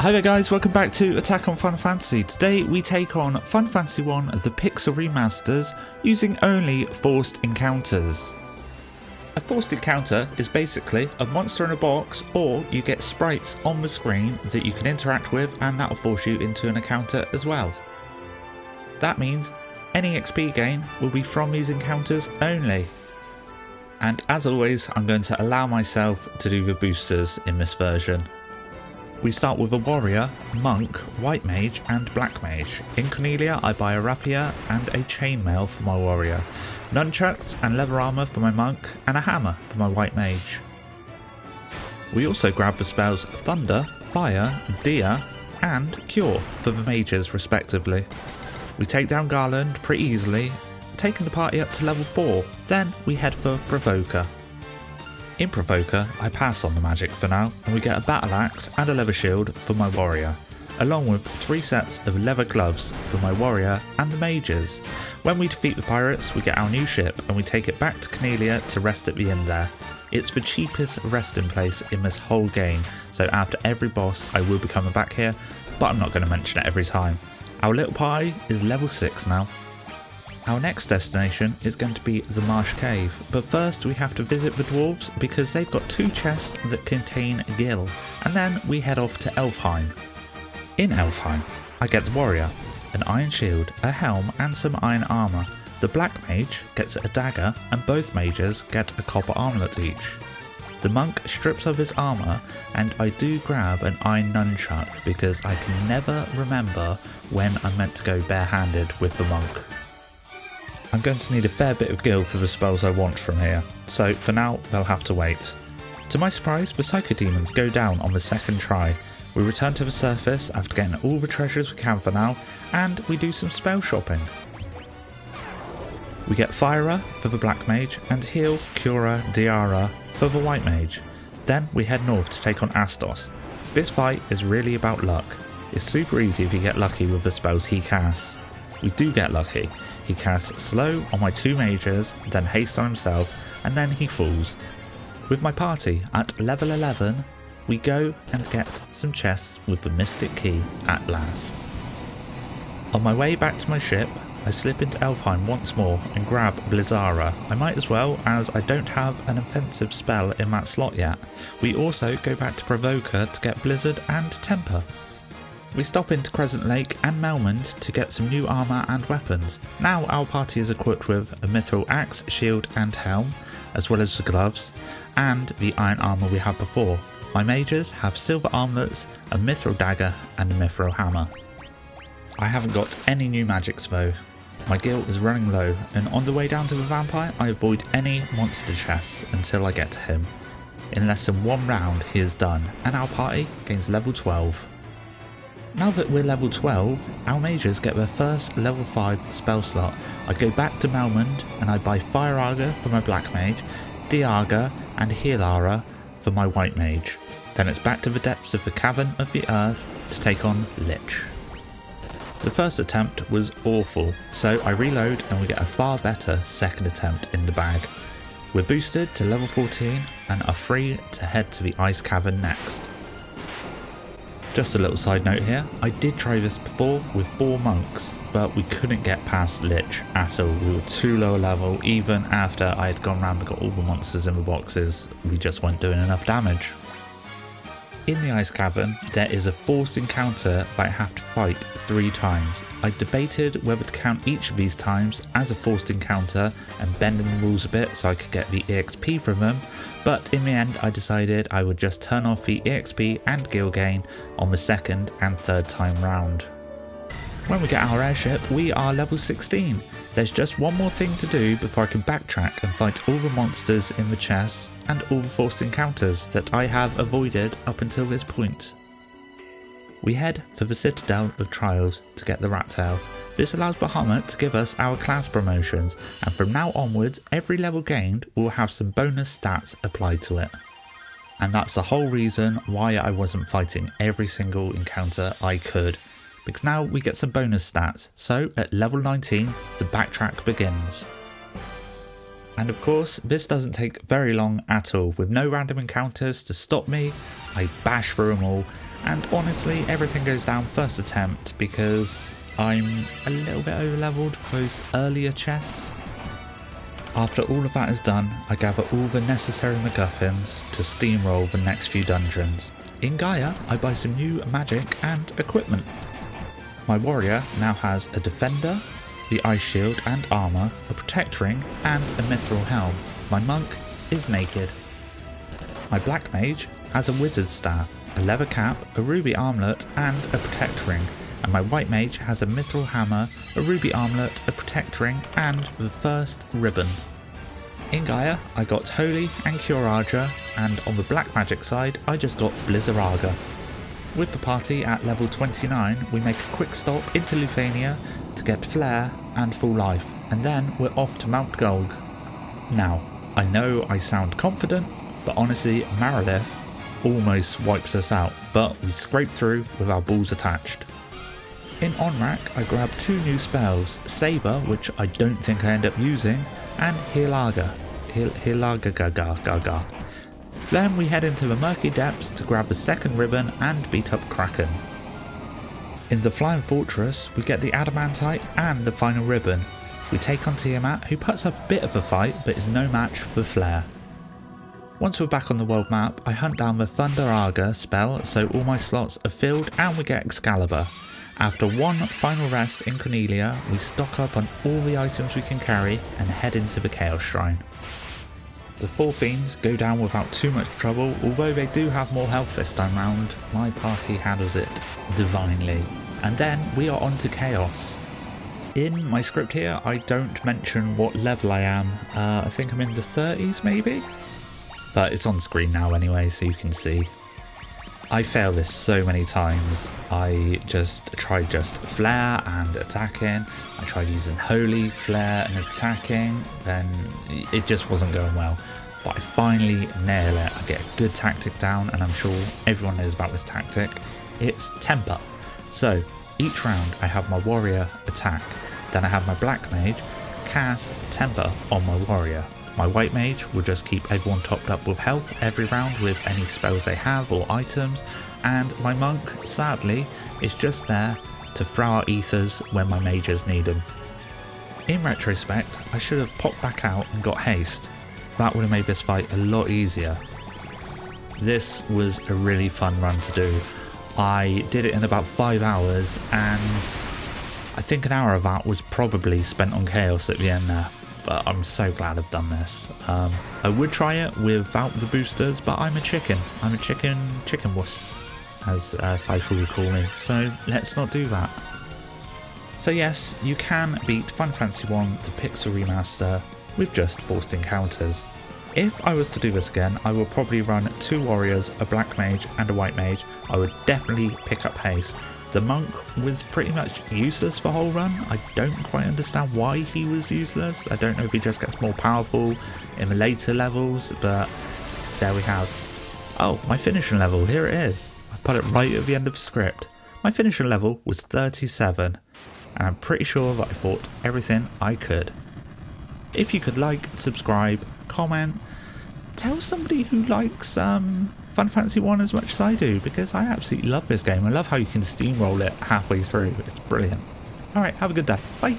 Hi there guys, welcome back to Attack on Final Fantasy. Today we take on Final Fantasy 1 The Pixel Remasters using only Forced Encounters. A Forced Encounter is basically a monster in a box, or you get sprites on the screen that you can interact with and that will force you into an encounter as well. That means any XP gain will be from these encounters only. And as always, I'm going to allow myself to do the boosters in this version. We start with a warrior, monk, white mage and black mage. In Cornelia I buy a rapier and a chainmail for my warrior, nunchucks and leather armour for my monk and a hammer for my white mage. We also grab the spells Thunder, Fire, Dia and Cure for the mages respectively. We take down Garland pretty easily, taking the party up to level 4, then we head for Provoker. In Provoker, I pass on the magic for now, and we get a battle axe and a leather shield for my warrior, along with 3 sets of leather gloves for my warrior and the mages. When we defeat the pirates, we get our new ship and we take it back to Cornelia to rest at the inn there. It's the cheapest resting place in this whole game, so after every boss I will be coming back here, but I'm not going to mention it every time. Our little party is level 6 now. Our next destination is going to be the Marsh Cave, but first we have to visit the dwarves because they've got 2 chests that contain Gil, and then we head off to Elfheim. In Elfheim, I get the warrior, an iron shield, a helm and some iron armour. The black mage gets a dagger and both mages get a copper armlet each. The monk strips off his armour and I do grab an iron nunchuck because I can never remember when I'm meant to go barehanded with the monk. I'm going to need a fair bit of gil for the spells I want from here, so for now they'll have to wait. To my surprise, the Psycho Demons go down on the second try. We return to the surface after getting all the treasures we can for now, and we do some spell shopping. We get Fyra for the black mage and heal Cura Diara for the white mage. Then we head north to take on Astos. This fight is really about luck. It's super easy if you get lucky with the spells he casts. We do get lucky. He casts slow on my 2 mages, then haste on himself, and then he falls. With my party at level 11, we go and get some chests with the Mystic Key at last. On my way back to my ship, I slip into Elfheim once more and grab Blizzara. I might as well, as I don't have an offensive spell in that slot yet. We also go back to Provoker to get Blizzard and Temper. We stop into Crescent Lake and Melmond to get some new armour and weapons. Now our party is equipped with a mithril axe, shield and helm, as well as the gloves, and the iron armour we had before. My mages have silver armlets, a mithril dagger and a mithril hammer. I haven't got any new magics though. My gil is running low, and on the way down to the vampire I avoid any monster chests until I get to him. In less than 1 round he is done, and our party gains level 12. Now that we're level 12, our mages get their first level 5 spell slot. I go back to Melmond and I buy Fire Arga for my black mage, Diarga and Healara for my white mage. Then it's back to the depths of the Cavern of the Earth to take on Lich. The first attempt was awful, so I reload and we get a far better second attempt in the bag. We're boosted to level 14 and are free to head to the Ice Cavern next. Just a little side note here, I did try this before with 4 monks, but we couldn't get past Lich at all. We were too low level. Even after I had gone around and got all the monsters in the boxes, we just weren't doing enough damage. In the Ice Cavern, there is a forced encounter that I have to fight 3 times. I debated whether to count each of these times as a forced encounter and bending the rules a bit so I could get the EXP from them, but in the end I decided I would just turn off the EXP and gil gain on the second and third time round. When we get our airship, we are level 16. There's just one more thing to do before I can backtrack and fight all the monsters in the chests and all the forced encounters that I have avoided up until this point. We head for the Citadel of Trials to get the Rat Tail. This allows Bahamut to give us our class promotions, and from now onwards every level gained will have some bonus stats applied to it. And that's the whole reason why I wasn't fighting every single encounter I could, because now we get some bonus stats, so at level 19 the backtrack begins. And of course, this doesn't take very long at all. With no random encounters to stop me, I bash through them all And honestly, everything goes down first attempt because I'm a little bit over leveled for those earlier chests. After all of that is done, I gather all the necessary MacGuffins to steamroll the next few dungeons. In Gaia, I buy some new magic and equipment. My warrior now has a defender, the ice shield and armour, a protect ring and a mithril helm. My monk is naked. My black mage has a wizard's staff, a leather cap, a ruby armlet and a protect ring. And my white mage has a mithril hammer, a ruby armlet, a protect ring and the first ribbon. In Gaia, I got Holy and Curaja, and on the black magic side, I just got Blizzaraga. With the party at level 29, we make a quick stop into Lufania to get Flare and Full Life, and then we're off to Mount Gulg. Now, I know I sound confident, but honestly, Marilith almost wipes us out, but we scrape through with our balls attached. In Onrak, I grab 2 new spells, Saber, which I don't think I end up using, and Hilaga. Hilagaga. Then we head into the Murky Depths to grab the second ribbon and beat up Kraken. In the Flying Fortress, we get the Adamantite and the final ribbon. We take on Tiamat, who puts up a bit of a fight but is no match for Flare. Once we're back on the world map, I hunt down the Thunderaga spell so all my slots are filled and we get Excalibur. After one final rest in Cornelia, we stock up on all the items we can carry and head into the Chaos Shrine. The 4 fiends go down without too much trouble, although they do have more health this time round. My party handles it divinely. And then we are on to Chaos. In my script here, I don't mention what level I am. I think I'm in the 30s maybe? But it's on screen now anyway, so you can see. I fail this so many times. I tried Flare and attacking. I tried using Holy, Flare and attacking. Then it just wasn't going well. But I finally nail it. I get a good tactic down and I'm sure everyone knows about this tactic. It's Temper. So each round I have my warrior attack. Then I have my black mage cast Temper on my warrior. My white mage will just keep everyone topped up with health every round with any spells they have or items, and my monk, sadly, is just there to throw out ethers when my mages need them. In retrospect, I should have popped back out and got haste. That would have made this fight a lot easier. This was a really fun run to do. I did it in about 5 hours, and I think an hour of that was probably spent on Chaos at the end there. But I'm so glad I've done this. I would try it without the boosters, but I'm a chicken. I'm a chicken wuss, as Cypher would call me. So let's not do that. So yes, you can beat Final Fantasy 1 the Pixel Remaster with just forced encounters. If I was to do this again, I would probably run 2 warriors, a black mage and a white mage. I would definitely pick up haste. The monk was pretty much useless the whole run. I don't quite understand why he was useless. I don't know if he just gets more powerful in the later levels, but there we have. Oh, my finishing level, here it is. I put it right at the end of the script. My finishing level was 37, and I'm pretty sure that I fought everything I could. If you could like, subscribe, comment, tell somebody who likes Final Fantasy 1 as much as I do, because I absolutely love this game. I love how you can steamroll it halfway through. It's brilliant. Alright, have a good day. Bye.